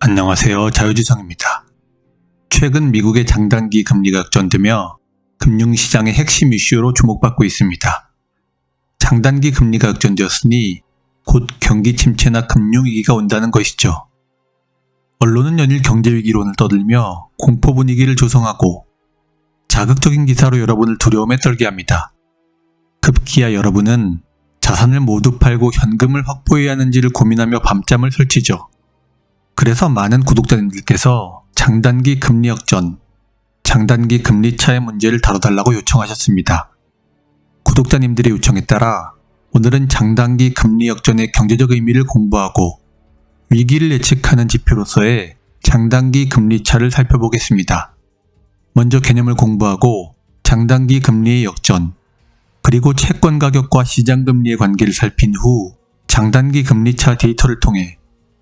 안녕하세요. 자유지성입니다. 최근 미국의 장단기 금리가 역전되며 금융시장의 핵심 이슈로 주목받고 있습니다. 장단기 금리가 역전되었으니 곧 경기 침체나 금융위기가 온다는 것이죠. 언론은 연일 경제위기론을 떠들며 공포 분위기를 조성하고 자극적인 기사로 여러분을 두려움에 떨게 합니다. 급기야 여러분은 자산을 모두 팔고 현금을 확보해야 하는지를 고민하며 밤잠을 설치죠. 그래서 많은 구독자님들께서 장단기 금리 역전, 장단기 금리 차의 문제를 다뤄달라고 요청하셨습니다. 구독자님들의 요청에 따라 오늘은 장단기 금리 역전의 경제적 의미를 공부하고 위기를 예측하는 지표로서의 장단기 금리 차를 살펴보겠습니다. 먼저 개념을 공부하고 장단기 금리의 역전, 그리고 채권 가격과 시장 금리의 관계를 살핀 후 장단기 금리 차 데이터를 통해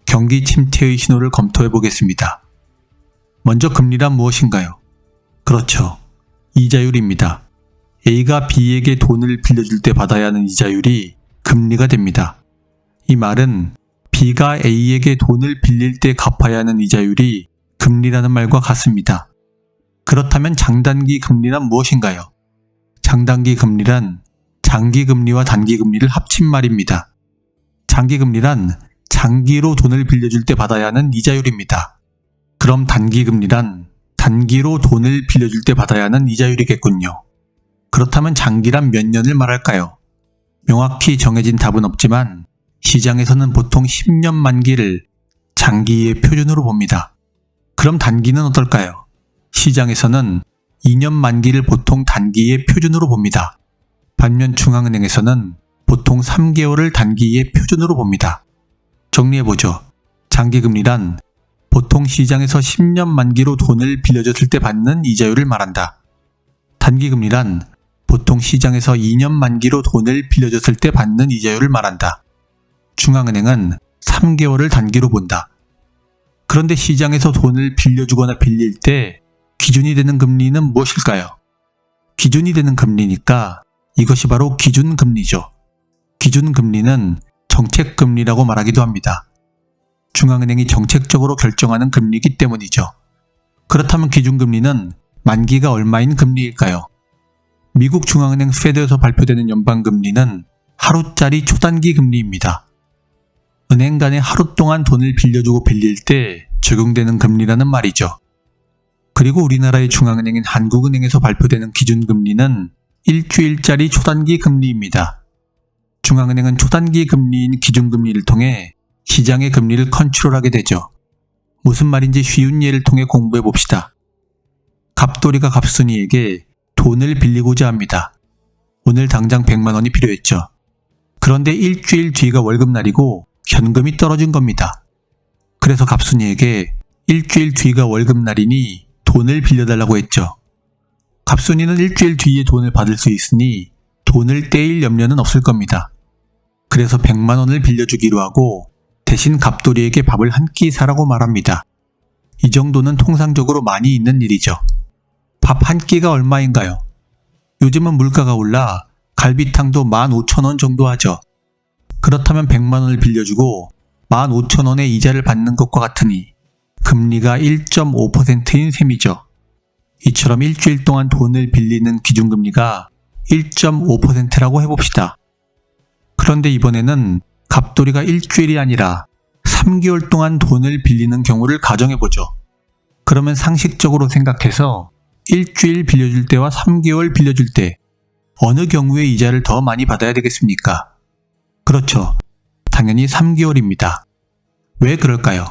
경기 침체의 신호를 검토해 보겠습니다. 먼저 금리란 무엇인가요? 그렇죠. 이자율입니다. A가 B에게 돈을 빌려줄 때 받아야 하는 이자율이 금리가 됩니다. 이 말은 B가 A에게 돈을 빌릴 때 갚아야 하는 이자율이 금리라는 말과 같습니다. 그렇다면 장단기 금리란 무엇인가요? 장단기 금리란 장기 금리와 단기 금리를 합친 말입니다. 장기 금리란 장기로 돈을 빌려줄 때 받아야 하는 이자율입니다. 그럼 단기 금리란 단기로 돈을 빌려줄 때 받아야 하는 이자율이겠군요. 그렇다면 장기란 몇 년을 말할까요? 명확히 정해진 답은 없지만 시장에서는 보통 10년 만기를 장기의 표준으로 봅니다. 그럼 단기는 어떨까요? 시장에서는 2년 만기를 보통 단기의 표준으로 봅니다. 반면 중앙은행에서는 보통 3개월을 단기의 표준으로 봅니다. 정리해보죠. 장기금리란 보통 시장에서 10년 만기로 돈을 빌려줬을 때 받는 이자율을 말한다. 단기금리란 보통 시장에서 2년 만기로 돈을 빌려줬을 때 받는 이자율을 말한다. 중앙은행은 3개월을 단기로 본다. 그런데 시장에서 돈을 빌려주거나 빌릴 때 기준이 되는 금리는 무엇일까요? 기준이 되는 금리니까 이것이 바로 기준금리죠. 기준금리는 정책금리라고 말하기도 합니다. 중앙은행이 정책적으로 결정하는 금리이기 때문이죠. 그렇다면 기준금리는 만기가 얼마인 금리일까요? 미국 중앙은행 페드에서 발표되는 연방금리는 하루짜리 초단기 금리입니다. 은행 간에 하루 동안 돈을 빌려주고 빌릴 때 적용되는 금리라는 말이죠. 그리고 우리나라의 중앙은행인 한국은행에서 발표되는 기준금리는 일주일짜리 초단기 금리입니다. 중앙은행은 초단기 금리인 기준금리를 통해 시장의 금리를 컨트롤하게 되죠. 무슨 말인지 쉬운 예를 통해 공부해 봅시다. 갑돌이가 갑순이에게 돈을 빌리고자 합니다. 오늘 당장 100만 원이 필요했죠. 그런데 일주일 뒤가 월급날이고 현금이 떨어진 겁니다. 그래서 갑순이에게 일주일 뒤가 월급날이니 돈을 빌려달라고 했죠. 갑순이는 일주일 뒤에 돈을 받을 수 있으니 돈을 떼일 염려는 없을 겁니다. 그래서 100만 원을 빌려주기로 하고 대신 갑돌이에게 밥을 한 끼 사라고 말합니다. 이 정도는 통상적으로 많이 있는 일이죠. 밥 한 끼가 얼마인가요? 요즘은 물가가 올라 갈비탕도 15,000원 정도 하죠. 그렇다면 100만 원을 빌려주고 15,000원의 이자를 받는 것과 같으니 금리가 1.5%인 셈이죠. 이처럼 일주일 동안 돈을 빌리는 기준금리가 1.5%라고 해봅시다. 그런데 이번에는 갑돌이가 일주일이 아니라 3개월 동안 돈을 빌리는 경우를 가정해보죠. 그러면 상식적으로 생각해서 일주일 빌려줄 때와 3개월 빌려줄 때 어느 경우에 이자를 더 많이 받아야 되겠습니까? 그렇죠. 당연히 3개월입니다. 왜 그럴까요?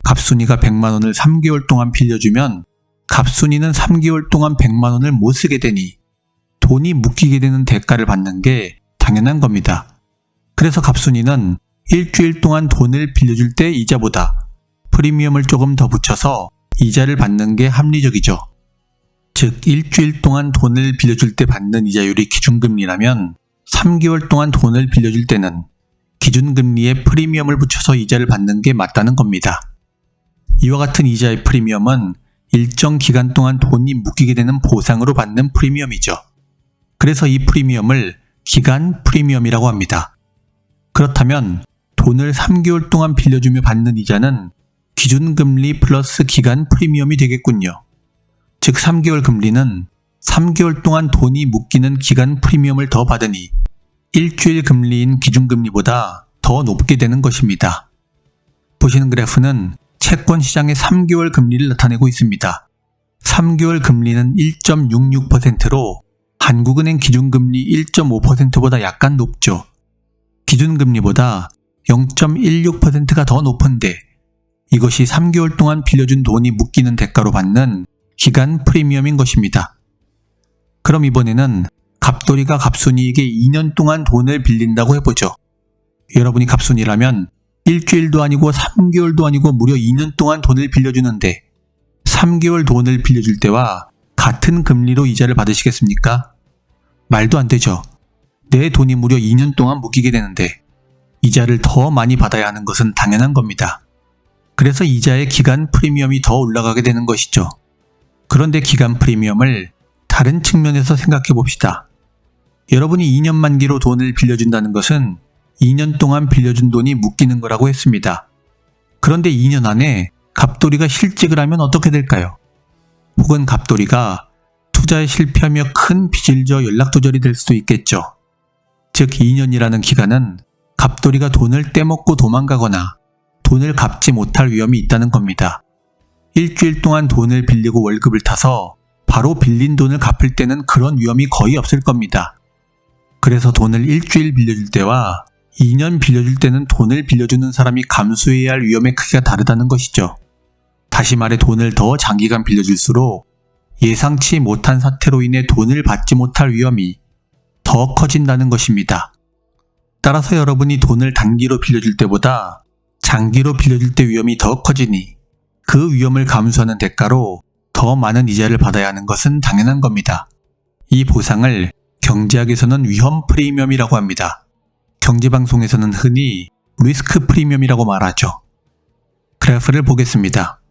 갑순이가 100만 원을 3개월 동안 빌려주면 갑순이는 3개월 동안 100만 원을 못 쓰게 되니 돈이 묶이게 되는 대가를 받는 게 당연한 겁니다. 그래서 갑순이는 일주일 동안 돈을 빌려줄 때 이자보다 프리미엄을 조금 더 붙여서 이자를 받는 게 합리적이죠. 즉 일주일 동안 돈을 빌려줄 때 받는 이자율이 기준금리라면 3개월 동안 돈을 빌려줄 때는 기준금리에 프리미엄을 붙여서 이자를 받는 게 맞다는 겁니다. 이와 같은 이자의 프리미엄은 일정 기간 동안 돈이 묶이게 되는 보상으로 받는 프리미엄이죠. 그래서 이 프리미엄을 기간 프리미엄이라고 합니다. 그렇다면 돈을 3개월 동안 빌려주며 받는 이자는 기준금리 플러스 기간 프리미엄이 되겠군요. 즉 3개월 금리는 3개월 동안 돈이 묶이는 기간 프리미엄을 더 받으니 일주일 금리인 기준금리보다 더 높게 되는 것입니다. 보시는 그래프는 채권 시장의 3개월 금리를 나타내고 있습니다. 3개월 금리는 1.66%로 한국은행 기준금리 1.5%보다 약간 높죠. 기준금리보다 0.16%가 더 높은데 이것이 3개월 동안 빌려준 돈이 묶이는 대가로 받는 기간 프리미엄인 것입니다. 그럼 이번에는 갑돌이가 갑순이에게 2년 동안 돈을 빌린다고 해보죠. 여러분이 갑순이라면 일주일도 아니고 3개월도 아니고 무려 2년 동안 돈을 빌려주는데 3개월 돈을 빌려줄 때와 같은 금리로 이자를 받으시겠습니까? 말도 안 되죠. 내 돈이 무려 2년 동안 묶이게 되는데 이자를 더 많이 받아야 하는 것은 당연한 겁니다. 그래서 이자의 기간 프리미엄이 더 올라가게 되는 것이죠. 그런데 기간 프리미엄을 다른 측면에서 생각해 봅시다. 여러분이 2년 만기로 돈을 빌려준다는 것은 2년 동안 빌려준 돈이 묶이는 거라고 했습니다. 그런데 2년 안에 갑돌이가 실직을 하면 어떻게 될까요? 혹은 갑돌이가 투자에 실패하며 큰 빚을 져 연락두절이 될 수도 있겠죠. 즉 2년이라는 기간은 갑돌이가 돈을 떼먹고 도망가거나 돈을 갚지 못할 위험이 있다는 겁니다. 일주일 동안 돈을 빌리고 월급을 타서 바로 빌린 돈을 갚을 때는 그런 위험이 거의 없을 겁니다. 그래서 돈을 일주일 빌려줄 때와 2년 빌려줄 때는 돈을 빌려주는 사람이 감수해야 할 위험의 크기가 다르다는 것이죠. 다시 말해 돈을 더 장기간 빌려줄수록 예상치 못한 사태로 인해 돈을 받지 못할 위험이 더 커진다는 것입니다. 따라서 여러분이 돈을 단기로 빌려줄 때보다 장기로 빌려줄 때 위험이 더 커지니 그 위험을 감수하는 대가로 더 많은 이자를 받아야 하는 것은 당연한 겁니다. 이 보상을 경제학에서는 위험 프리미엄이라고 합니다. 경제방송에서는 흔히 리스크 프리미엄이라고 말하죠. 그래프를 보겠습니다.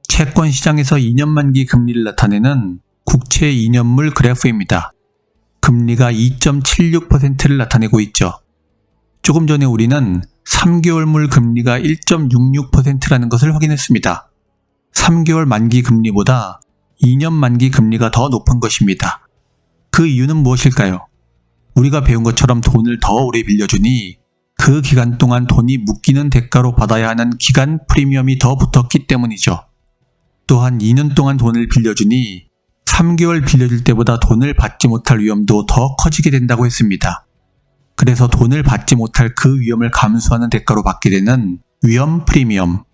채권 시장에서 2년 만기 금리를 나타내는 국채 2년물 그래프입니다. 금리가 2.76%를 나타내고 있죠. 조금 전에 우리는 3개월물 금리가 1.66%라는 것을 확인했습니다. 3개월 만기 금리보다 2년 만기 금리가 더 높은 것입니다. 그 이유는 무엇일까요? 우리가 배운 것처럼 돈을 더 오래 빌려주니 그 기간 동안 돈이 묶이는 대가로 받아야 하는 기간 프리미엄이 더 붙었기 때문이죠. 또한 2년 동안 돈을 빌려주니 3개월 빌려줄 때보다 돈을 받지 못할 위험도 더 커지게 된다고 했습니다. 그래서 돈을 받지 못할 그 위험을 감수하는 대가로 받게 되는 위험 프리미엄,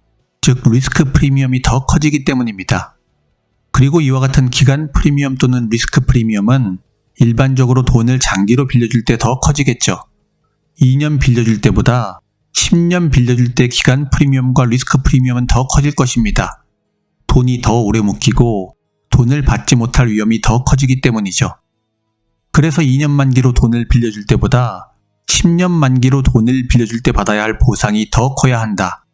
즉 리스크 프리미엄이 더 커지기 때문입니다. 그리고 이와 같은 기간 프리미엄 또는 리스크 프리미엄은 일반적으로 돈을 장기로 빌려줄 때 더 커지겠죠. 2년 빌려줄 때보다 10년 빌려줄 때 기간 프리미엄과 리스크 프리미엄은 더 커질 것입니다. 돈이 더 오래 묶이고 돈을 받지 못할 위험이 더 커지기 때문이죠. 그래서 2년 만기로 돈을 빌려줄 때보다 10년 만기로 돈을 빌려줄 때 받아야 할 보상이 더 커야 한다.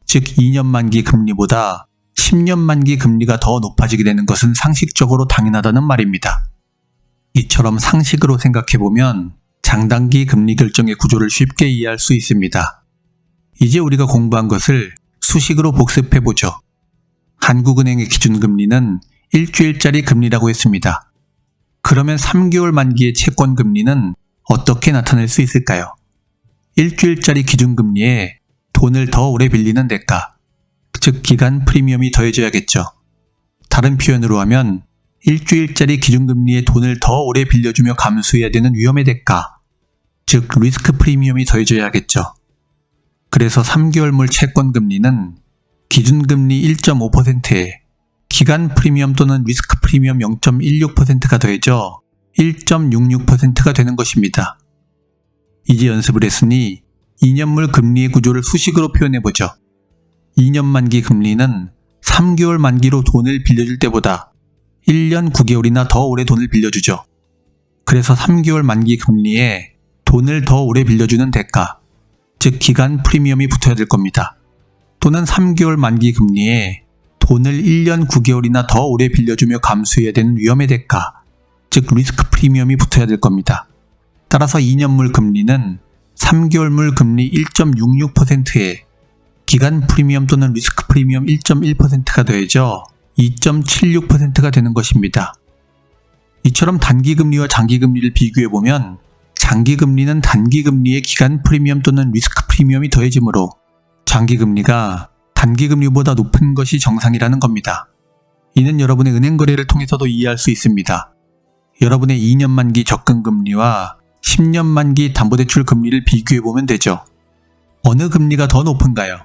즉 2년 만기 금리보다 10년 만기 금리가 더 높아지게 되는 것은 상식적으로 당연하다는 말입니다. 이처럼 상식으로 생각해보면 장단기 금리 결정의 구조를 쉽게 이해할 수 있습니다. 이제 우리가 공부한 것을 수식으로 복습해보죠. 한국은행의 기준금리는 일주일짜리 금리라고 했습니다. 그러면 3개월 만기의 채권 금리는 어떻게 나타낼 수 있을까요? 일주일짜리 기준금리에 돈을 더 오래 빌리는 대가, 즉 기간 프리미엄이 더해져야겠죠. 다른 표현으로 하면 일주일짜리 기준금리에 돈을 더 오래 빌려주며 감수해야 되는 위험의 대가, 즉 리스크 프리미엄이 더해져야겠죠. 그래서 3개월물 채권 금리는 기준금리 1.5%에 기간 프리미엄 또는 리스크 프리미엄 0.16%가 더해져 1.66%가 되는 것입니다. 이제 연습을 했으니 2년물 금리의 구조를 수식으로 표현해보죠. 2년 만기 금리는 3개월 만기로 돈을 빌려줄 때보다 1년 9개월이나 더 오래 돈을 빌려주죠. 그래서 3개월 만기 금리에 돈을 더 오래 빌려주는 대가, 즉 기간 프리미엄이 붙어야 될 겁니다. 또는 3개월 만기 금리에 돈을 1년 9개월이나 더 오래 빌려주며 감수해야 되는 위험의 대가, 즉 리스크 프리미엄이 붙어야 될 겁니다. 따라서 2년물 금리는 3개월물 금리 1.66%에 기간 프리미엄 또는 리스크 프리미엄 1.1%가 더해져 2.76%가 되는 것입니다. 이처럼 단기금리와 장기금리를 비교해보면 장기금리는 단기금리의 기간 프리미엄 또는 리스크 프리미엄이 더해지므로 장기금리가 단기금리보다 높은 것이 정상이라는 겁니다. 이는 여러분의 은행 거래를 통해서도 이해할 수 있습니다. 여러분의 2년 만기 적금금리와 10년 만기 담보대출 금리를 비교해보면 되죠. 어느 금리가 더 높은가요?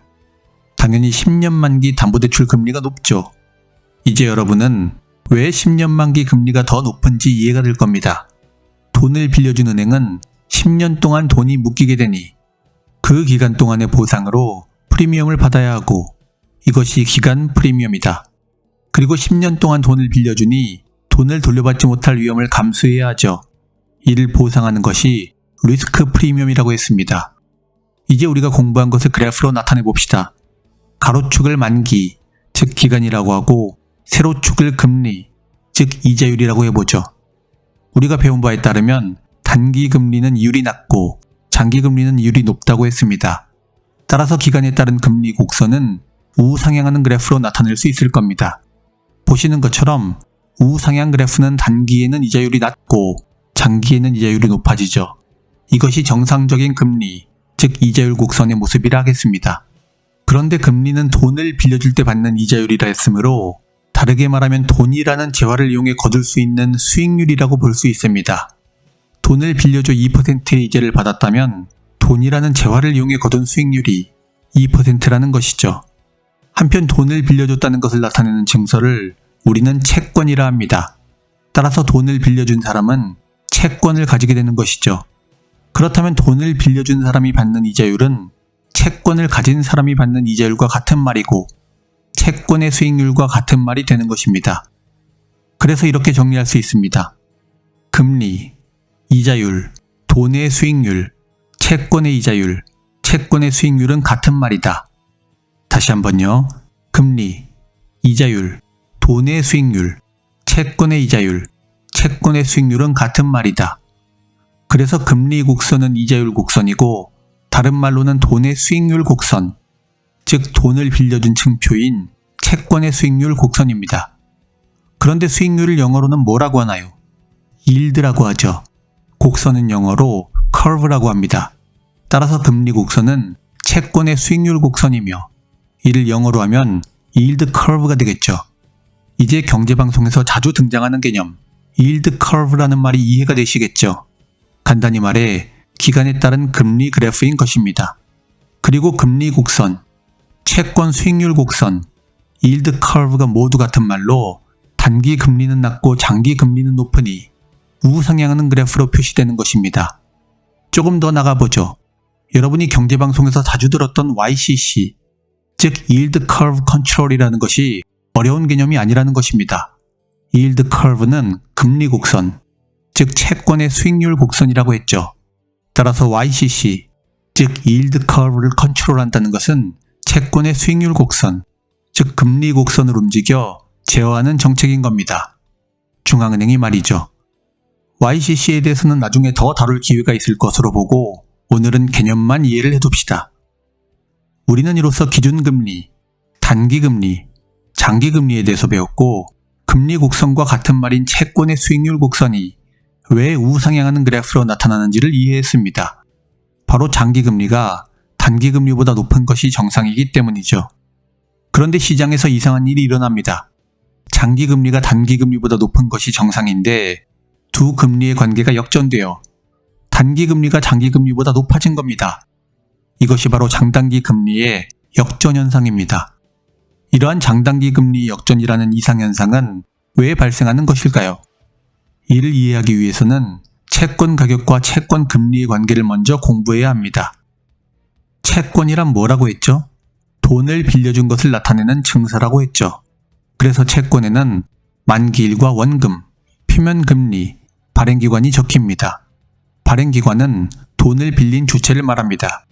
당연히 10년 만기 담보대출 금리가 높죠. 이제 여러분은 왜 10년 만기 금리가 더 높은지 이해가 될 겁니다. 돈을 빌려준 은행은 10년 동안 돈이 묶이게 되니 그 기간 동안의 보상으로 프리미엄을 받아야 하고 이것이 기간 프리미엄이다. 그리고 10년 동안 돈을 빌려주니 돈을 돌려받지 못할 위험을 감수해야 하죠. 이를 보상하는 것이 리스크 프리미엄이라고 했습니다. 이제 우리가 공부한 것을 그래프로 나타내 봅시다. 가로축을 만기, 즉 기간이라고 하고 세로축을 금리, 즉 이자율이라고 해보죠. 우리가 배운 바에 따르면 단기 금리는 이율이 낮고 장기 금리는 이율이 높다고 했습니다. 따라서 기간에 따른 금리 곡선은 우상향하는 그래프로 나타낼 수 있을 겁니다. 보시는 것처럼 우상향 그래프는 단기에는 이자율이 낮고 장기에는 이자율이 높아지죠. 이것이 정상적인 금리, 즉 이자율 곡선의 모습이라 하겠습니다. 그런데 금리는 돈을 빌려줄 때 받는 이자율이라 했으므로 다르게 말하면 돈이라는 재화를 이용해 거둘 수 있는 수익률이라고 볼 수 있습니다. 돈을 빌려줘 2%의 이자를 받았다면 돈이라는 재화를 이용해 거둔 수익률이 2%라는 것이죠. 한편 돈을 빌려줬다는 것을 나타내는 증서를 우리는 채권이라 합니다. 따라서 돈을 빌려준 사람은 채권을 가지게 되는 것이죠. 그렇다면 돈을 빌려준 사람이 받는 이자율은 채권을 가진 사람이 받는 이자율과 같은 말이고 채권의 수익률과 같은 말이 되는 것입니다. 그래서 이렇게 정리할 수 있습니다. 금리, 이자율, 돈의 수익률, 채권의 이자율, 채권의 수익률은 같은 말이다. 다시 한번요. 금리, 이자율, 돈의 수익률, 채권의 이자율, 채권의 수익률은 같은 말이다. 그래서 금리 곡선은 이자율 곡선이고 다른 말로는 돈의 수익률 곡선, 즉 돈을 빌려준 층표인 채권의 수익률 곡선입니다. 그런데 수익률을 영어로는 뭐라고 하나요? yield라고 하죠. 곡선은 영어로 curve라고 합니다. 따라서 금리 곡선은 채권의 수익률 곡선이며 이를 영어로 하면 yield curve가 되겠죠. 이제 경제방송에서 자주 등장하는 개념 yield curve라는 말이 이해가 되시겠죠. 간단히 말해 기간에 따른 금리 그래프인 것입니다. 그리고 금리 곡선, 채권 수익률 곡선, yield curve가 모두 같은 말로 단기 금리는 낮고 장기 금리는 높으니 우상향하는 그래프로 표시되는 것입니다. 조금 더 나가보죠. 여러분이 경제방송에서 자주 들었던 YCC, 즉 yield curve control이라는 것이 어려운 개념이 아니라는 것입니다. yield curve는 금리 곡선, 즉 채권의 수익률 곡선이라고 했죠. 따라서 YCC, 즉 yield curve를 컨트롤한다는 것은 채권의 수익률 곡선, 즉 금리 곡선을 움직여 제어하는 정책인 겁니다. 중앙은행이 말이죠. YCC에 대해서는 나중에 더 다룰 기회가 있을 것으로 보고 오늘은 개념만 이해를 해둡시다. 우리는 이로써 기준금리, 단기금리, 장기금리에 대해서 배웠고 금리 곡선과 같은 말인 채권의 수익률 곡선이 왜 우상향하는 그래프로 나타나는지를 이해했습니다. 바로 장기금리가 단기금리보다 높은 것이 정상이기 때문이죠. 그런데 시장에서 이상한 일이 일어납니다. 장기금리가 단기금리보다 높은 것이 정상인데 두 금리의 관계가 역전되어 단기금리가 장기금리보다 높아진 겁니다. 이것이 바로 장단기 금리의 역전현상입니다. 이러한 장단기 금리 역전이라는 이상현상은 왜 발생하는 것일까요? 이를 이해하기 위해서는 채권 가격과 채권 금리의 관계를 먼저 공부해야 합니다. 채권이란 뭐라고 했죠? 돈을 빌려준 것을 나타내는 증서라고 했죠. 그래서 채권에는 만기일과 원금, 표면금리, 발행기관이 적힙니다. 발행기관은 돈을 빌린 주체를 말합니다.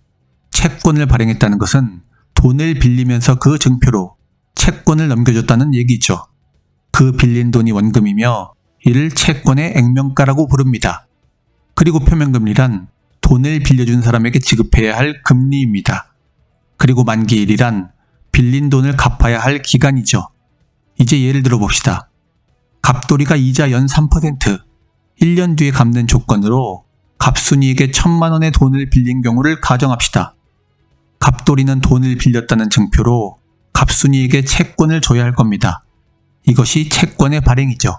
채권을 발행했다는 것은 돈을 빌리면서 그 증표로 채권을 넘겨줬다는 얘기죠. 그 빌린 돈이 원금이며 이를 채권의 액면가라고 부릅니다. 그리고 표면금리란 돈을 빌려준 사람에게 지급해야 할 금리입니다. 그리고 만기일이란 빌린 돈을 갚아야 할 기간이죠. 이제 예를 들어 봅시다. 갑돌이가 이자 연 3%, 1년 뒤에 갚는 조건으로 갑순이에게 1,000만 원의 돈을 빌린 경우를 가정합시다. 갑돌이는 돈을 빌렸다는 증표로 갑순이에게 채권을 줘야 할 겁니다. 이것이 채권의 발행이죠.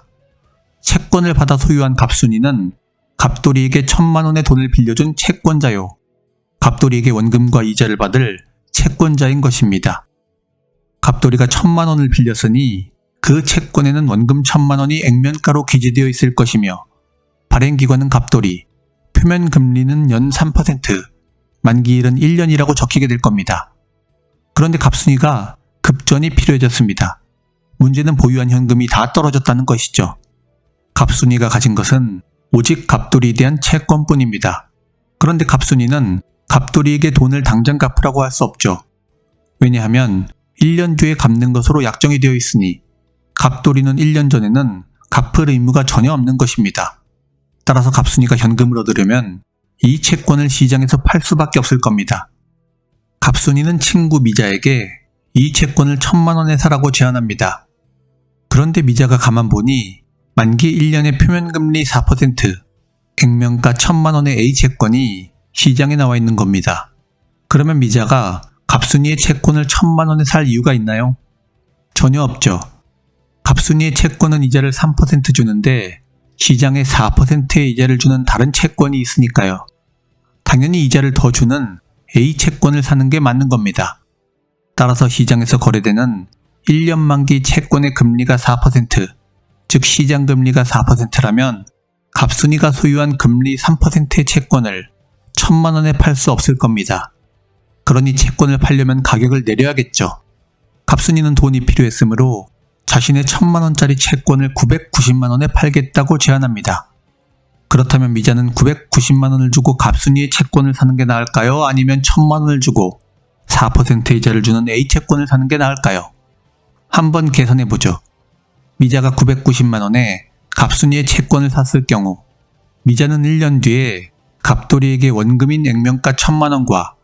채권을 받아 소유한 갑순이는 갑돌이에게 1,000만 원의 돈을 빌려준 채권자요. 갑돌이에게 원금과 이자를 받을 채권자인 것입니다. 갑돌이가 1,000만 원을 빌렸으니 그 채권에는 원금 1,000만 원이 액면가로 기재되어 있을 것이며 발행기관은 갑돌이, 표면금리는 연 3%, 만기일은 1년이라고 적히게 될 겁니다. 그런데 갑순이가 급전이 필요해졌습니다. 문제는 보유한 현금이 다 떨어졌다는 것이죠. 갑순이가 가진 것은 오직 갑돌이에 대한 채권뿐입니다. 그런데 갑순이는 갑돌이에게 돈을 당장 갚으라고 할 수 없죠. 왜냐하면 1년 뒤에 갚는 것으로 약정이 되어 있으니 갑돌이는 1년 전에는 갚을 의무가 전혀 없는 것입니다. 따라서 갑순이가 현금을 얻으려면 이 채권을 시장에서 팔 수밖에 없을 겁니다. 갑순이는 친구 미자에게 이 채권을 1,000만 원에 사라고 제안합니다. 그런데 미자가 가만 보니 만기 1년의 표면금리 4%, 액면가 1,000만 원의 A채권이 시장에 나와 있는 겁니다. 그러면 미자가 갑순이의 채권을 1,000만 원에 살 이유가 있나요? 전혀 없죠. 갑순이의 채권은 이자를 3% 주는데 시장에 4%의 이자를 주는 다른 채권이 있으니까요. 당연히 이자를 더 주는 A채권을 사는 게 맞는 겁니다. 따라서 시장에서 거래되는 1년 만기 채권의 금리가 4%, 즉 시장금리가 4%라면 갑순이가 소유한 금리 3%의 채권을 1,000만 원에 팔 수 없을 겁니다. 그러니 채권을 팔려면 가격을 내려야겠죠. 갑순이는 돈이 필요했으므로 자신의 1,000만 원짜리 채권을 990만 원에 팔겠다고 제안합니다. 그렇다면 미자는 990만 원을 주고 갑순이의 채권을 사는 게 나을까요? 아니면 1,000만 원을 주고 4% 이자를 주는 A채권을 사는 게 나을까요? 한번 계산해보죠. 미자가 990만 원에 갑순이의 채권을 샀을 경우 미자는 1년 뒤에 갑돌이에게 원금인 액면가 1,000만 원과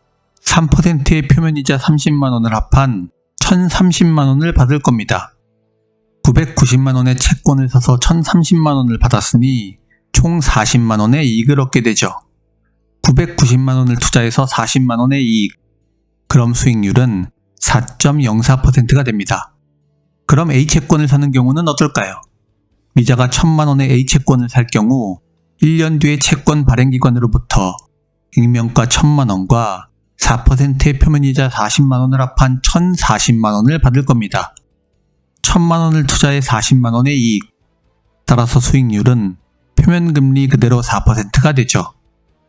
3%의 표면이자 30만 원을 합한 1,030만 원을 받을 겁니다. 990만 원의 채권을 사서 1,030만 원을 받았으니 총 40만 원의 이익을 얻게 되죠. 990만 원을 투자해서 40만 원의 이익. 그럼 수익률은 4.04%가 됩니다. 그럼 A채권을 사는 경우는 어떨까요? 미자가 1,000만 원의 A채권을 살 경우 1년 뒤에 채권 발행기관으로부터 액면가 1,000만 원과 4%의 표면이자 40만 원을 합한 1,040만 원을 받을 겁니다. 1,000만 원을 투자해 40만 원의 이익. 따라서 수익률은 표면금리 그대로 4%가 되죠.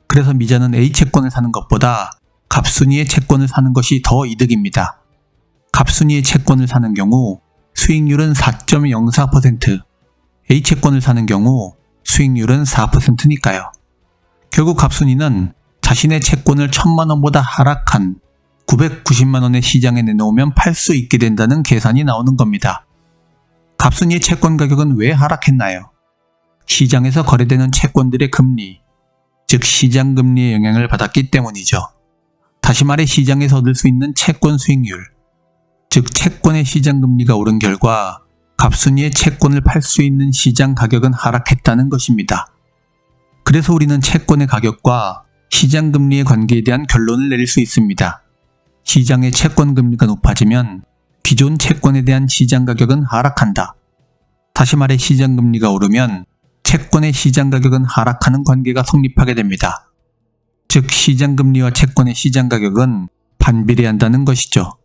그래서 미자는 A채권을 사는 것보다 갑순이의 채권을 사는 것이 더 이득입니다. 갑순이의 채권을 사는 경우 수익률은 4.04%, A채권을 사는 경우 수익률은 4%니까요. 결국 갑순이는 자신의 채권을 1,000만 원보다 하락한 990만 원의 시장에 내놓으면 팔 수 있게 된다는 계산이 나오는 겁니다. 갑순이의 채권 가격은 왜 하락했나요? 시장에서 거래되는 채권들의 금리, 즉 시장금리의 영향을 받았기 때문이죠. 다시 말해 시장에서 얻을 수 있는 채권 수익률, 즉 채권의 시장금리가 오른 결과 갑순이의 채권을 팔 수 있는 시장 가격은 하락했다는 것입니다. 그래서 우리는 채권의 가격과 시장금리의 관계에 대한 결론을 내릴 수 있습니다. 시장의 채권금리가 높아지면 기존 채권에 대한 시장 가격은 하락한다. 다시 말해 시장금리가 오르면 채권의 시장 가격은 하락하는 관계가 성립하게 됩니다. 즉 시장금리와 채권의 시장 가격은 반비례한다는 것이죠.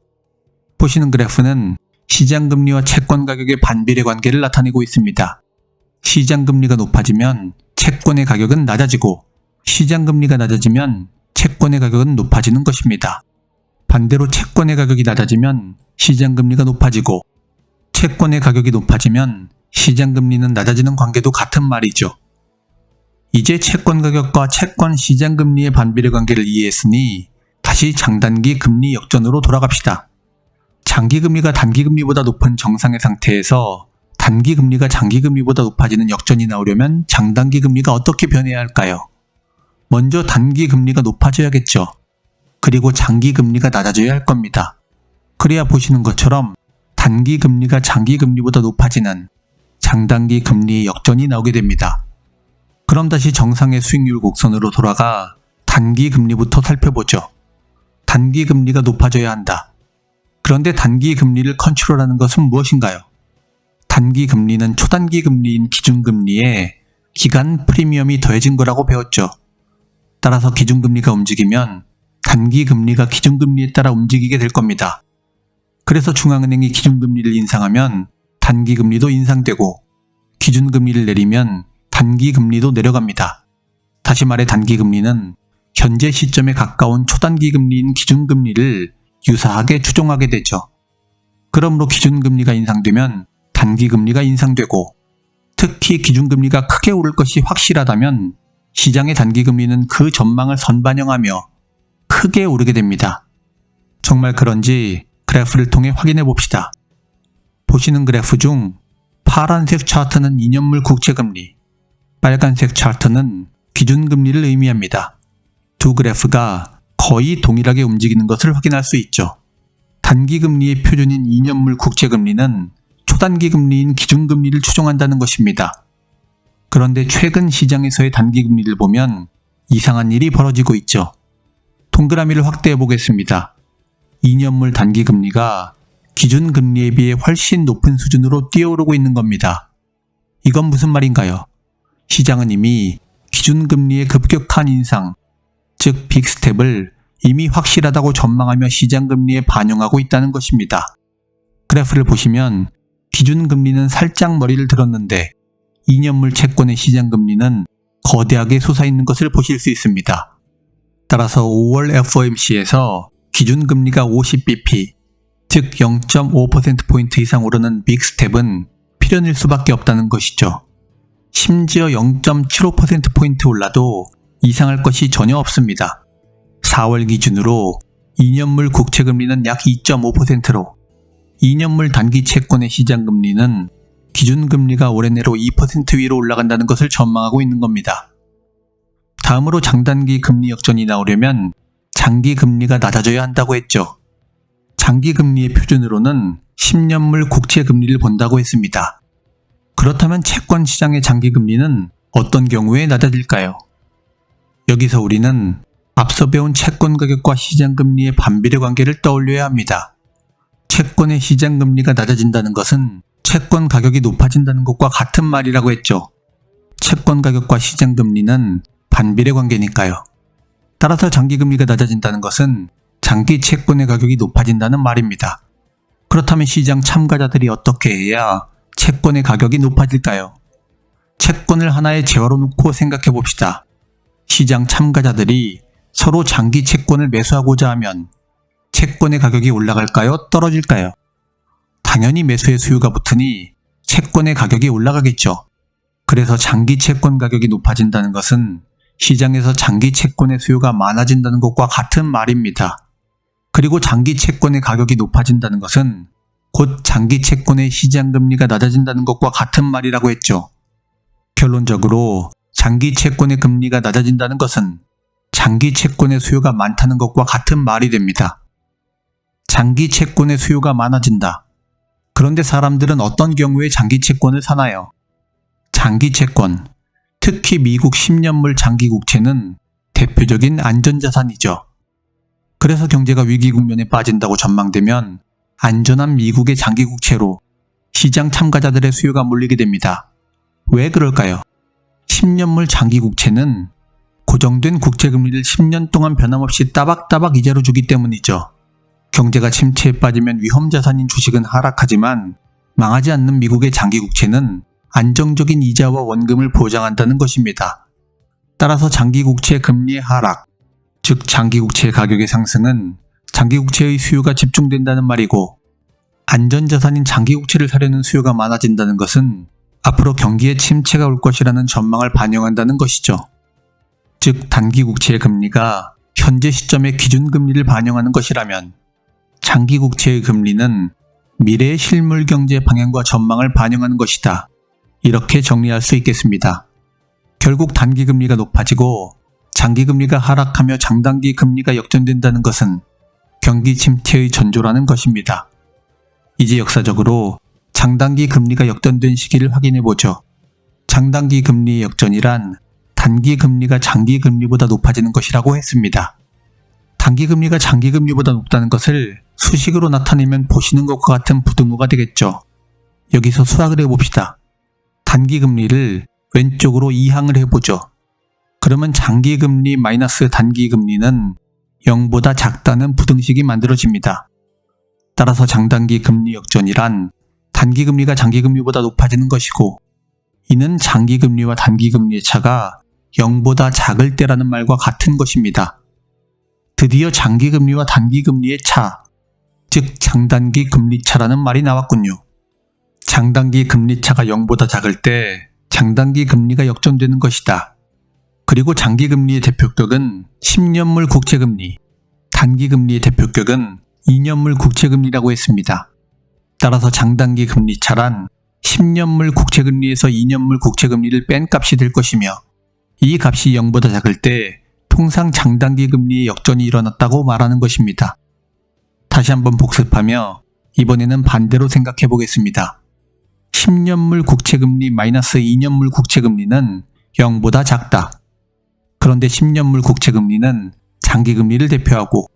보시는 그래프는 시장금리와 채권 가격의 반비례 관계를 나타내고 있습니다. 시장금리가 높아지면 채권의 가격은 낮아지고 시장금리가 낮아지면 채권의 가격은 높아지는 것입니다. 반대로 채권의 가격이 낮아지면 시장금리가 높아지고 채권의 가격이 높아지면 시장금리는 낮아지는 관계도 같은 말이죠. 이제 채권 가격과 채권 시장금리의 반비례 관계를 이해했으니 다시 장단기 금리 역전으로 돌아갑시다. 장기금리가 단기금리보다 높은 정상의 상태에서 단기금리가 장기금리보다 높아지는 역전이 나오려면 장단기금리가 어떻게 변해야 할까요? 먼저 단기금리가 높아져야겠죠. 그리고 장기금리가 낮아져야 할 겁니다. 그래야 보시는 것처럼 단기금리가 장기금리보다 높아지는 장단기 금리의 역전이 나오게 됩니다. 그럼 다시 정상의 수익률 곡선으로 돌아가 단기금리부터 살펴보죠. 단기금리가 높아져야 한다. 그런데 단기금리를 컨트롤하는 것은 무엇인가요? 단기금리는 초단기금리인 기준금리에 기간 프리미엄이 더해진 거라고 배웠죠. 따라서 기준금리가 움직이면 단기금리가 기준금리에 따라 움직이게 될 겁니다. 그래서 중앙은행이 기준금리를 인상하면 단기금리도 인상되고 기준금리를 내리면 단기금리도 내려갑니다. 다시 말해 단기금리는 현재 시점에 가까운 초단기금리인 기준금리를 유사하게 추종하게 되죠. 그러므로 기준금리가 인상되면 단기금리가 인상되고 특히 기준금리가 크게 오를 것이 확실하다면 시장의 단기금리는 그 전망을 선반영하며 크게 오르게 됩니다. 정말 그런지 그래프를 통해 확인해 봅시다. 보시는 그래프 중 파란색 차트는 2년물 국채금리, 빨간색 차트는 기준금리를 의미합니다. 두 그래프가 거의 동일하게 움직이는 것을 확인할 수 있죠. 단기금리의 표준인 2년물 국채금리는 초단기금리인 기준금리를 추종한다는 것입니다. 그런데 최근 시장에서의 단기금리를 보면 이상한 일이 벌어지고 있죠. 동그라미를 확대해 보겠습니다. 2년물 단기금리가 기준금리에 비해 훨씬 높은 수준으로 뛰어오르고 있는 겁니다. 이건 무슨 말인가요? 시장은 이미 기준금리의 급격한 인상, 즉 빅스텝을 이미 확실하다고 전망하며 시장금리에 반영하고 있다는 것입니다. 그래프를 보시면 기준금리는 살짝 머리를 들었는데 2년물 채권의 시장금리는 거대하게 솟아있는 것을 보실 수 있습니다. 따라서 5월 FOMC에서 기준금리가 50bp, 즉 0.5%포인트 이상 오르는 빅스텝은 필연일 수밖에 없다는 것이죠. 심지어 0.75%포인트 올라도 이상할 것이 전혀 없습니다. 4월 기준으로 2년물 국채금리는 약 2.5%로 2년물 단기 채권의 시장금리는 기준금리가 올해 내로 2% 위로 올라간다는 것을 전망하고 있는 겁니다. 다음으로 장단기 금리 역전이 나오려면 장기금리가 낮아져야 한다고 했죠. 장기금리의 표준으로는 10년물 국채금리를 본다고 했습니다. 그렇다면 채권 시장의 장기금리는 어떤 경우에 낮아질까요? 여기서 우리는 앞서 배운 채권 가격과 시장금리의 반비례 관계를 떠올려야 합니다. 채권의 시장금리가 낮아진다는 것은 채권 가격이 높아진다는 것과 같은 말이라고 했죠. 채권 가격과 시장금리는 반비례 관계니까요. 따라서 장기금리가 낮아진다는 것은 장기 채권의 가격이 높아진다는 말입니다. 그렇다면 시장 참가자들이 어떻게 해야 채권의 가격이 높아질까요? 채권을 하나의 재화로 놓고 생각해 봅시다. 시장 참가자들이 서로 장기 채권을 매수하고자 하면 채권의 가격이 올라갈까요? 떨어질까요? 당연히 매수의 수요가 붙으니 채권의 가격이 올라가겠죠. 그래서 장기 채권 가격이 높아진다는 것은 시장에서 장기 채권의 수요가 많아진다는 것과 같은 말입니다. 그리고 장기 채권의 가격이 높아진다는 것은 곧 장기 채권의 시장금리가 낮아진다는 것과 같은 말이라고 했죠. 결론적으로 장기 채권의 금리가 낮아진다는 것은 장기 채권의 수요가 많다는 것과 같은 말이 됩니다. 장기 채권의 수요가 많아진다. 그런데 사람들은 어떤 경우에 장기 채권을 사나요? 장기 채권, 특히 미국 10년물 장기 국채는 대표적인 안전자산이죠. 그래서 경제가 위기 국면에 빠진다고 전망되면 안전한 미국의 장기 국채로 시장 참가자들의 수요가 몰리게 됩니다. 왜 그럴까요? 10년물 장기 국채는 고정된 국채금리를 10년 동안 변함없이 따박따박 이자로 주기 때문이죠. 경제가 침체에 빠지면 위험자산인 주식은 하락하지만 망하지 않는 미국의 장기 국채는 안정적인 이자와 원금을 보장한다는 것입니다. 따라서 장기 국채 금리의 하락, 즉 장기 국채 가격의 상승은 장기 국채의 수요가 집중된다는 말이고, 안전자산인 장기 국채를 사려는 수요가 많아진다는 것은 앞으로 경기에 침체가 올 것이라는 전망을 반영한다는 것이죠. 즉 단기 국채의 금리가 현재 시점의 기준금리를 반영하는 것이라면 장기 국채의 금리는 미래의 실물 경제 방향과 전망을 반영하는 것이다. 이렇게 정리할 수 있겠습니다. 결국 단기 금리가 높아지고 장기금리가 하락하며 장단기 금리가 역전된다는 것은 경기 침체의 전조라는 것입니다. 이제 역사적으로 장단기 금리가 역전된 시기를 확인해보죠. 장단기 금리의 역전이란 단기 금리가 장기 금리보다 높아지는 것이라고 했습니다. 단기 금리가 장기 금리보다 높다는 것을 수식으로 나타내면 보시는 것과 같은 부등호가 되겠죠. 여기서 수학을 해봅시다. 단기 금리를 왼쪽으로 이항을 해보죠. 그러면 장기 금리 마이너스 단기 금리는 0보다 작다는 부등식이 만들어집니다. 따라서 장단기 금리 역전이란 단기 금리가 장기 금리보다 높아지는 것이고, 이는 장기 금리와 단기 금리의 차가 0보다 작을 때라는 말과 같은 것입니다. 드디어 장기 금리와 단기 금리의 차, 즉 장단기 금리 차라는 말이 나왔군요. 장단기 금리 차가 0보다 작을 때 장단기 금리가 역전되는 것이다. 그리고 장기 금리의 대표격은 10년물 국채금리, 단기 금리의 대표격은 2년물 국채금리라고 했습니다. 따라서 장단기 금리 차란 10년물 국채금리에서 2년물 국채금리를 뺀 값이 될 것이며, 이 값이 0보다 작을 때 통상 장단기 금리의 역전이 일어났다고 말하는 것입니다. 다시 한번 복습하며 이번에는 반대로 생각해 보겠습니다. 10년물 국채금리 마이너스 2년물 국채금리는 0보다 작다. 그런데 10년물 국채금리는 장기금리를 대표하고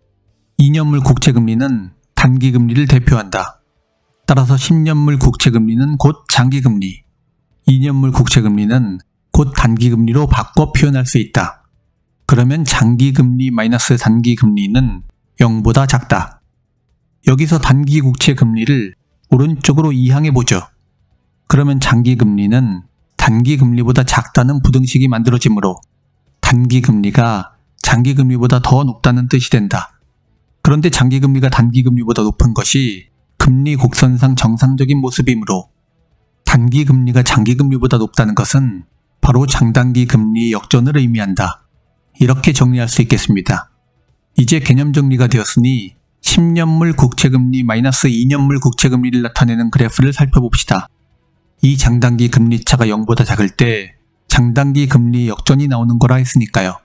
2년물 국채금리는 단기금리를 대표한다. 따라서 10년물 국채금리는 곧 장기금리, 2년물 국채금리는 곧 단기금리로 바꿔 표현할 수 있다. 그러면 장기금리 마이너스 단기금리는 0보다 작다. 여기서 단기 국채금리를 오른쪽으로 이항해보죠. 그러면 장기금리는 단기금리보다 작다는 부등식이 만들어지므로 단기금리가 장기금리보다 더 높다는 뜻이 된다. 그런데 장기금리가 단기금리보다 높은 것이 금리 곡선상 정상적인 모습이므로 단기금리가 장기금리보다 높다는 것은 바로 장단기 금리 역전을 의미한다. 이렇게 정리할 수 있겠습니다. 이제 개념 정리가 되었으니 10년물 국채금리 마이너스 2년물 국채금리를 나타내는 그래프를 살펴봅시다. 이 장단기 금리차가 0보다 작을 때 장단기 금리 역전이 나오는 거라 했으니까요.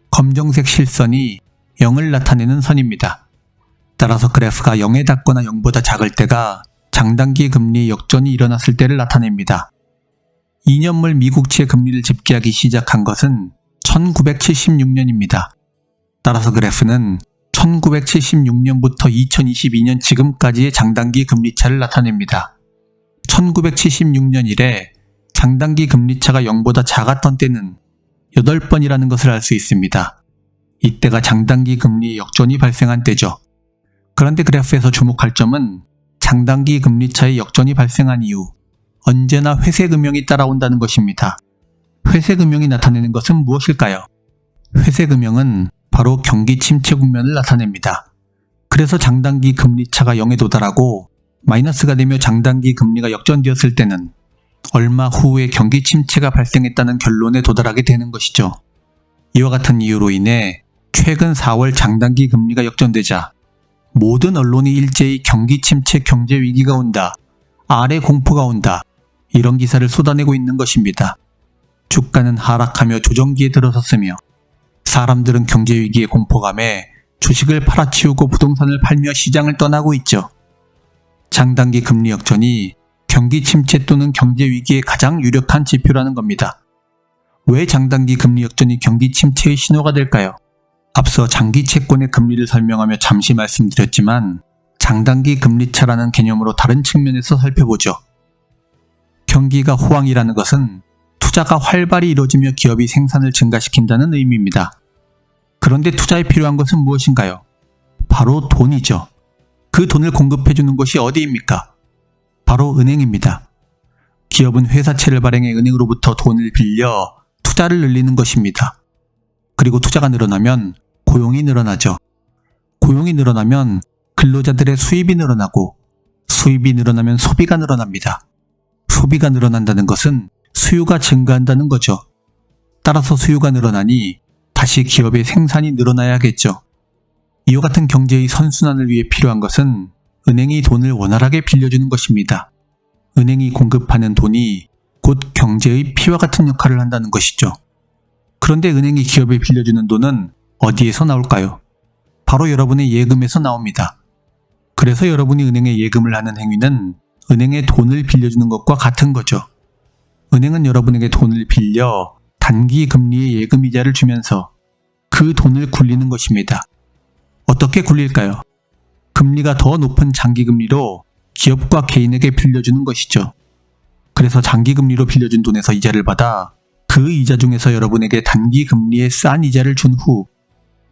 검정색 실선이 0을 나타내는 선입니다. 따라서 그래프가 0에 닿거나 0보다 작을 때가 장단기 금리 역전이 일어났을 때를 나타냅니다. 2년물 미국채 금리를 집계하기 시작한 것은 1976년입니다. 따라서 그래프는 1976년부터 2022년 지금까지의 장단기 금리차를 나타냅니다. 1976년 이래 장단기 금리차가 0보다 작았던 때는 8번이라는 것을 알 수 있습니다. 이때가 장단기 금리 역전이 발생한 때죠. 그런데 그래프에서 주목할 점은 장단기 금리차의 역전이 발생한 이후 언제나 회색음영이 따라온다는 것입니다. 회색음영이 나타내는 것은 무엇일까요? 회색음영은 바로 경기 침체 국면을 나타냅니다. 그래서 장단기 금리차가 0에 도달하고 마이너스가 되며 장단기 금리가 역전되었을 때는 얼마 후에 경기 침체가 발생했다는 결론에 도달하게 되는 것이죠. 이와 같은 이유로 인해 최근 4월 장단기 금리가 역전되자 모든 언론이 일제히 경기 침체 경제 위기가 온다, 아래 공포가 온다, 이런 기사를 쏟아내고 있는 것입니다. 주가는 하락하며 조정기에 들어섰으며 사람들은 경제 위기의 공포감에 주식을 팔아치우고 부동산을 팔며 시장을 떠나고 있죠. 장단기 금리 역전이 경기 침체 또는 경제 위기의 가장 유력한 지표라는 겁니다. 왜 장단기 금리 역전이 경기 침체의 신호가 될까요? 앞서 장기 채권의 금리를 설명하며 잠시 말씀드렸지만 장단기 금리차라는 개념으로 다른 측면에서 살펴보죠. 경기가 호황이라는 것은 투자가 활발히 이루어지며 기업이 생산을 증가시킨다는 의미입니다. 그런데 투자에 필요한 것은 무엇인가요? 바로 돈이죠. 그 돈을 공급해주는 곳이 어디입니까? 바로 은행입니다. 기업은 회사채를 발행해 은행으로부터 돈을 빌려 투자를 늘리는 것입니다. 그리고 투자가 늘어나면 고용이 늘어나죠. 고용이 늘어나면 근로자들의 수입이 늘어나고 수입이 늘어나면 소비가 늘어납니다. 소비가 늘어난다는 것은 수요가 증가한다는 거죠. 따라서 수요가 늘어나니 다시 기업의 생산이 늘어나야겠죠. 이와 같은 경제의 선순환을 위해 필요한 것은 은행이 돈을 원활하게 빌려주는 것입니다. 은행이 공급하는 돈이 곧 경제의 피와 같은 역할을 한다는 것이죠. 그런데 은행이 기업에 빌려주는 돈은 어디에서 나올까요? 바로 여러분의 예금에서 나옵니다. 그래서 여러분이 은행에 예금을 하는 행위는 은행에 돈을 빌려주는 것과 같은 거죠. 은행은 여러분에게 돈을 빌려 단기 금리의 예금 이자를 주면서 그 돈을 굴리는 것입니다. 어떻게 굴릴까요? 금리가 더 높은 장기 금리로 기업과 개인에게 빌려주는 것이죠. 그래서 장기 금리로 빌려준 돈에서 이자를 받아 그 이자 중에서 여러분에게 단기 금리의 싼 이자를 준 후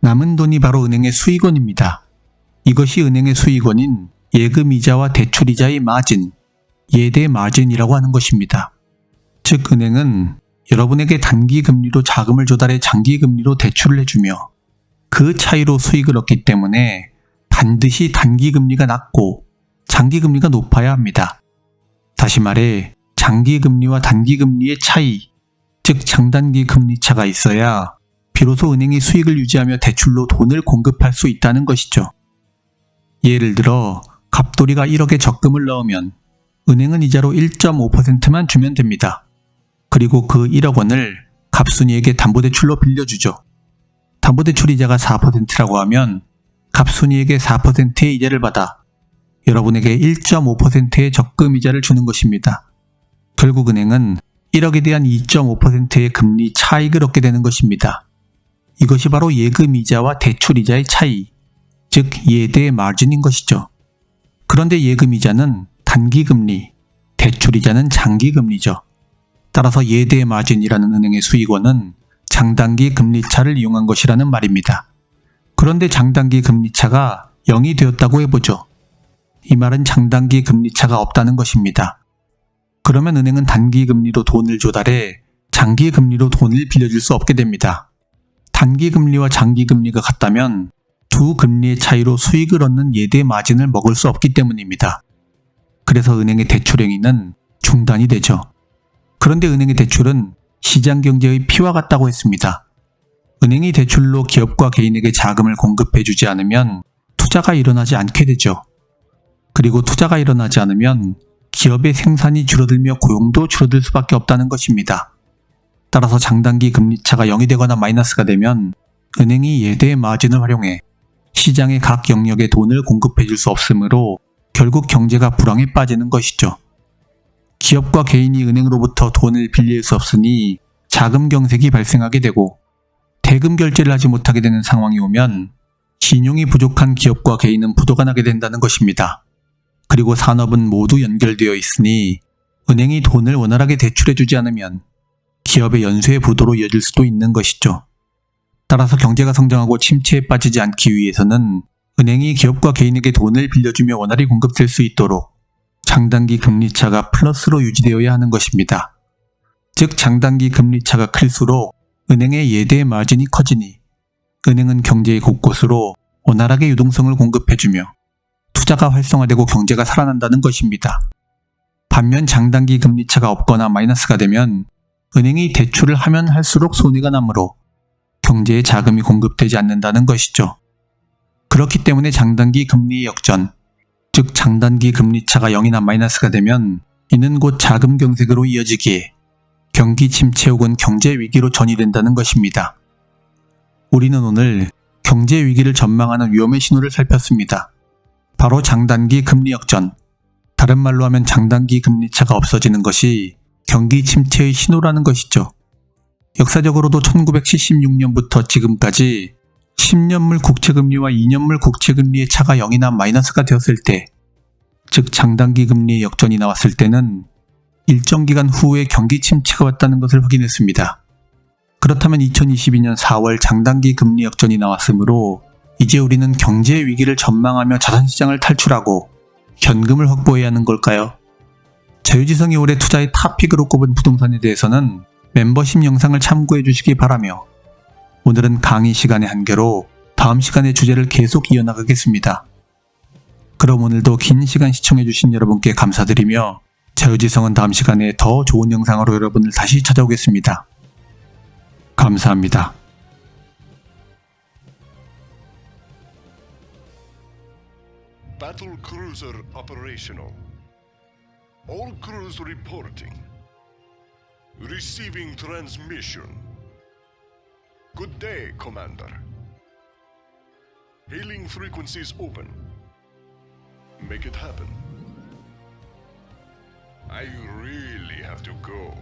남은 돈이 바로 은행의 수익원입니다. 이것이 은행의 수익원인 예금 이자와 대출 이자의 마진, 예대 마진이라고 하는 것입니다. 즉 은행은 여러분에게 단기 금리로 자금을 조달해 장기 금리로 대출을 해주며 그 차이로 수익을 얻기 때문에 반드시 단기 금리가 낮고 장기 금리가 높아야 합니다. 다시 말해 장기 금리와 단기 금리의 차이, 즉 장단기 금리 차가 있어야 비로소 은행이 수익을 유지하며 대출로 돈을 공급할 수 있다는 것이죠. 예를 들어 갑돌이가 1억에 적금을 넣으면 은행은 이자로 1.5%만 주면 됩니다. 그리고 그 1억 원을 갑순이에게 담보대출로 빌려주죠. 담보대출 이자가 4%라고 하면 갑순이에게 4%의 이자를 받아 여러분에게 1.5%의 적금 이자를 주는 것입니다. 결국 은행은 1억에 대한 2.5%의 금리 차익을 얻게 되는 것입니다. 이것이 바로 예금 이자와 대출 이자의 차이, 즉 예대 마진인 것이죠. 그런데 예금 이자는 단기 금리, 대출 이자는 장기 금리죠. 따라서 예대 마진이라는 은행의 수익원은 장단기 금리차를 이용한 것이라는 말입니다. 그런데 장단기 금리차가 0이 되었다고 해보죠. 이 말은 장단기 금리차가 없다는 것입니다. 그러면 은행은 단기 금리로 돈을 조달해 장기 금리로 돈을 빌려줄 수 없게 됩니다. 단기 금리와 장기 금리가 같다면 두 금리의 차이로 수익을 얻는 예대 마진을 먹을 수 없기 때문입니다. 그래서 은행의 대출 행위는 중단이 되죠. 그런데 은행의 대출은 시장 경제의 피와 같다고 했습니다. 은행이 대출로 기업과 개인에게 자금을 공급해주지 않으면 투자가 일어나지 않게 되죠. 그리고 투자가 일어나지 않으면 기업의 생산이 줄어들며 고용도 줄어들 수밖에 없다는 것입니다. 따라서 장단기 금리차가 0이 되거나 마이너스가 되면 은행이 예대 마진을 활용해 시장의 각 영역에 돈을 공급해 줄 수 없으므로 결국 경제가 불황에 빠지는 것이죠. 기업과 개인이 은행으로부터 돈을 빌릴 수 없으니 자금 경색이 발생하게 되고 대금 결제를 하지 못하게 되는 상황이 오면 신용이 부족한 기업과 개인은 부도가 나게 된다는 것입니다. 그리고 산업은 모두 연결되어 있으니 은행이 돈을 원활하게 대출해주지 않으면 기업의 연쇄 부도로 이어질 수도 있는 것이죠. 따라서 경제가 성장하고 침체에 빠지지 않기 위해서는 은행이 기업과 개인에게 돈을 빌려주며 원활히 공급될 수 있도록 장단기 금리차가 플러스로 유지되어야 하는 것입니다. 즉 장단기 금리차가 클수록 은행의 예대 마진이 커지니 은행은 경제의 곳곳으로 원활하게 유동성을 공급해주며 투자가 활성화되고 경제가 살아난다는 것입니다. 반면 장단기 금리차가 없거나 마이너스가 되면 은행이 대출을 하면 할수록 손해가 나므로 경제에 자금이 공급되지 않는다는 것이죠. 그렇기 때문에 장단기 금리의 역전, 즉 장단기 금리차가 0이나 마이너스가 되면 이는 곧 자금 경색으로 이어지기에 경기 침체 혹은 경제 위기로 전이된다는 것입니다. 우리는 오늘 경제 위기를 전망하는 위험의 신호를 살폈습니다. 바로 장단기 금리 역전, 다른 말로 하면 장단기 금리차가 없어지는 것이 경기 침체의 신호라는 것이죠. 역사적으로도 1976년부터 지금까지 10년물 국채금리와 2년물 국채금리의 차가 0이나 마이너스가 되었을 때, 즉 장단기 금리의 역전이 나왔을 때는 일정 기간 후에 경기 침체가 왔다는 것을 확인했습니다. 그렇다면 2022년 4월 장단기 금리 역전이 나왔으므로 이제 우리는 경제 위기를 전망하며 자산시장을 탈출하고 현금을 확보해야 하는 걸까요? 자유지성이 올해 투자의 탑픽으로 꼽은 부동산에 대해서는 멤버십 영상을 참고해 주시기 바라며 오늘은 강의 시간의 한계로 다음 시간의 주제를 계속 이어나가겠습니다. 그럼 오늘도 긴 시간 시청해 주신 여러분께 감사드리며 자유지성은 다음 시간에 더 좋은 영상으로 여러분을 다시 찾아오겠습니다. 감사합니다. Battle cruiser operational. All crews reporting. Receiving transmission. Good day, Commander. Hailing frequencies open. Make it happen. I really have to go.